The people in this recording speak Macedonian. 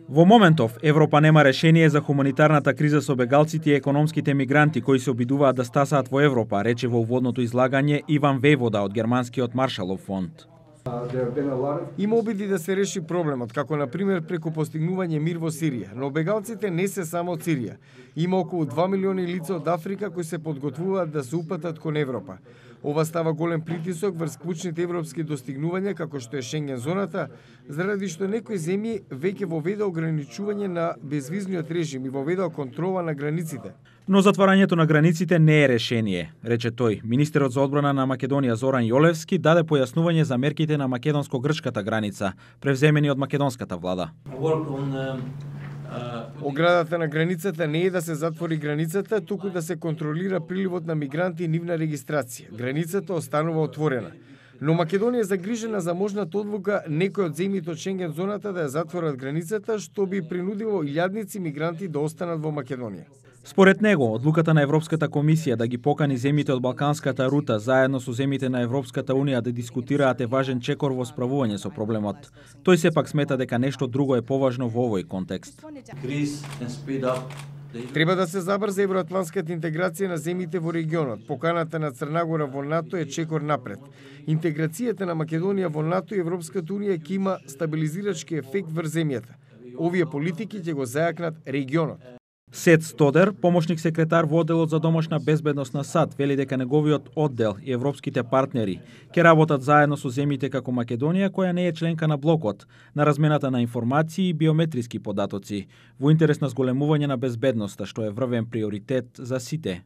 Во моментов, Европа нема решение за хуманитарната криза со бегалците и економските мигранти кои се обидуваат да стасаат во Европа, рече во уводното излагање Иван Вејвода од германскиот Маршалов фонд. Има обиди да се реши проблемот, како на пример преку постигнување мир во Сирија, но бегалците не се само од Сирија. Има околу 2 милиони лица од Африка кои се подготвуваат да се упатат кон Европа. Ова става голем притисок врз клучните европски достигнувања како што е Шенген зоната, заради што некои земји веќе воведоа ограничување на безвизниот режим и воведоа контрола на границите. Но затварањето на границите не е решение, рече тој. Министерот за одбрана на Македонија Зоран Јолевски даде појаснување за мерките на македонско-грчката граница, превземени од македонската влада. Оградата на границата не е да се затвори границата, туку да се контролира приливот на мигранти и нивна регистрација. Границата останува отворена. Но Македонија е загрижена за можната одлука некој од земјите од Шенген зоната да ја затворат границата, што би принудило илјадници мигранти да останат во Македонија. Според него, одлуката на Европската комисија да ги покани земјите од Балканската рута заедно со земјите на Европската унија да дискутираат е важен чекор во справување со проблемот. Тој сепак смета дека нешто друго е поважно во овој контекст. Треба да се забрза евроатлантската интеграција на земјите во регионот. Поканата на Црнагора во НАТО е чекор напред. Интеграцијата на Македонија во НАТО и Европската унија ќе има стабилизирачки ефект врз земјата. Овие политики ќе го зајакнат регионот. Сет Стодер, помошник секретар во одделот за домашна безбедност на САД, вели дека неговиот оддел и европските партнери ќе работат заедно со земјите како Македонија, која не е членка на блокот, на размената на информации и биометриски податоци, во интерес на зголемување на безбедноста, што е врвен приоритет за сите.